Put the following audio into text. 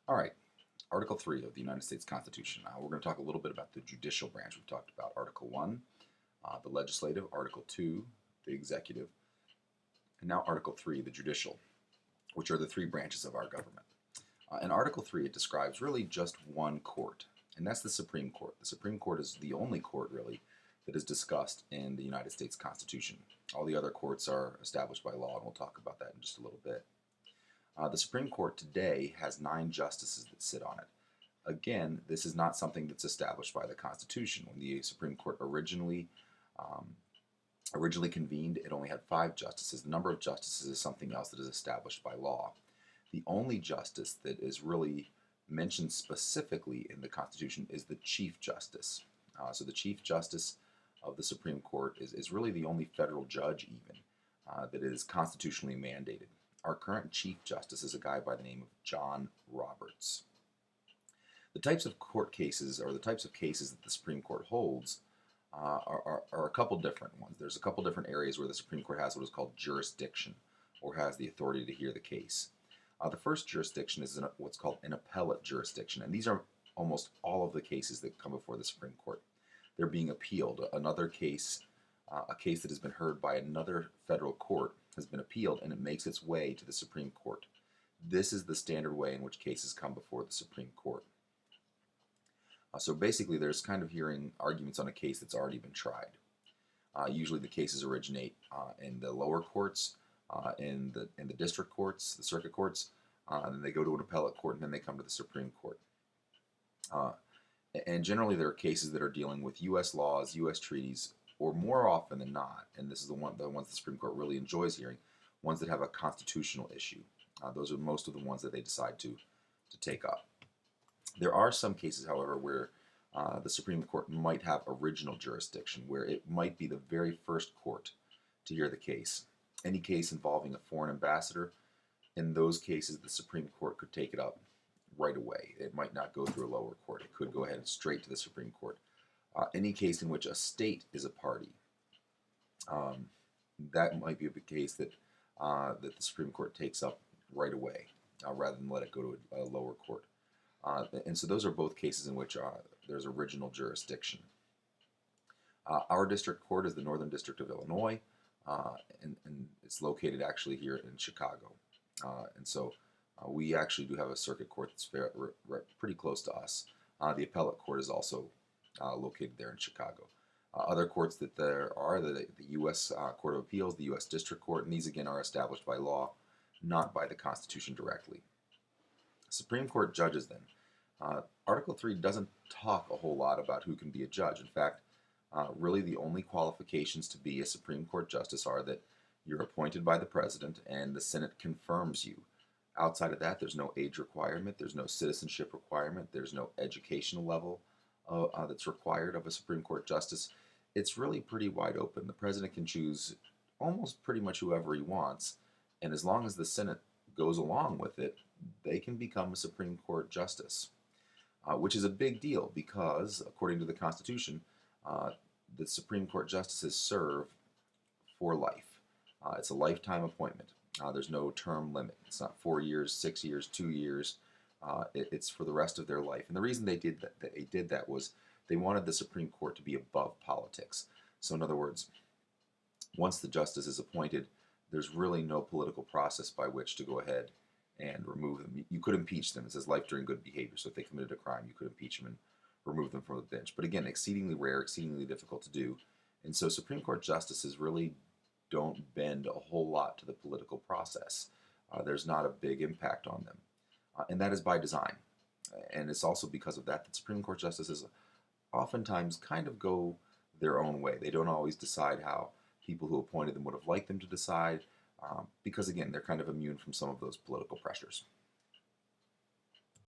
All right, Article 3 of the United States Constitution. We're going to talk a little bit about the judicial branch. We've talked about Article 1, the legislative, Article 2, the executive, and now Article 3, the judicial, which are the three branches of our government. In Article 3, it describes really just one court, and that's the Supreme Court. The Supreme Court is the only court, really, that is discussed in the United States Constitution. All the other courts are established by law, and we'll talk about that in just a little bit. The Supreme Court today has 9 justices that sit on it. Again, this is not something that's established by the Constitution. When the Supreme Court um, originally convened, it only had 5 justices. The number of justices is something else that is established by law. The only justice that is really mentioned specifically in the Constitution is the Chief Justice. So the Chief Justice of the Supreme Court is really the only federal judge even that is constitutionally mandated. Our current Chief Justice is a guy by the name of John Roberts. The types of court cases, or the types of cases that the Supreme Court holds, are a couple different ones. There's a couple different areas where the Supreme Court has what is called jurisdiction, or has the authority to hear the case. The first jurisdiction is what's called an appellate jurisdiction, and these are almost all of the cases that come before the Supreme Court. They're being appealed. Another case, a case that has been heard by another federal court, has been appealed, and it makes its way to the Supreme Court. This is the standard way in which cases come before the Supreme Court. So basically, there's kind of hearing arguments on a case that's already been tried. Usually the cases originate in the lower courts, in the district courts, the circuit courts, and then they go to an appellate court, and then they come to the Supreme Court. And generally, there are cases that are dealing with U.S. laws, U.S. treaties, or more often than not, and this is the ones the Supreme Court really enjoys hearing, ones that have a constitutional issue. Those are most of the ones that they decide to take up. There are some cases, however, where the Supreme Court might have original jurisdiction, where it might be the very first court to hear the case. Any case involving a foreign ambassador, in those cases, the Supreme Court could take it up right away. It might not go through a lower court. It could go ahead straight to the Supreme Court. Any case in which a state is a party, that might be a case that the Supreme Court takes up right away, rather than let it go to a lower court. And so those are both cases in which there's original jurisdiction. Our district court is the Northern District of Illinois, and it's located actually here in Chicago. And so we actually do have a circuit court that's pretty close to us. The appellate court is also located there in Chicago. Other courts that there are, the U.S. Court of Appeals, the U.S. District Court, and these again are established by law, not by the Constitution directly. Supreme Court judges then. Article 3 doesn't talk a whole lot about who can be a judge. In fact, really the only qualifications to be a Supreme Court justice are that you're appointed by the President and the Senate confirms you. Outside of that, there's no age requirement, there's no citizenship requirement, there's no educational level that's required of a Supreme Court justice. It's really pretty wide open. The President can choose almost pretty much whoever he wants, and as long as the Senate goes along with it, they can become a Supreme Court justice, which is a big deal because, according to the Constitution, the Supreme Court justices serve for life. It's a lifetime appointment. There's no term limit. It's not 4 years, 6 years, 2 years. It's for the rest of their life. And the reason they did that was they wanted the Supreme Court to be above politics. So in other words, once the justice is appointed, there's really no political process by which to go ahead and remove them. You could impeach them. It says life during good behavior. So if they committed a crime, you could impeach them and remove them from the bench. But again, exceedingly rare, exceedingly difficult to do. And so Supreme Court justices really don't bend a whole lot to the political process. There's not a big impact on them. And that is by design. And it's also because of that Supreme Court justices oftentimes kind of go their own way. They don't always decide how people who appointed them would have liked them to decide, because again, they're kind of immune from some of those political pressures.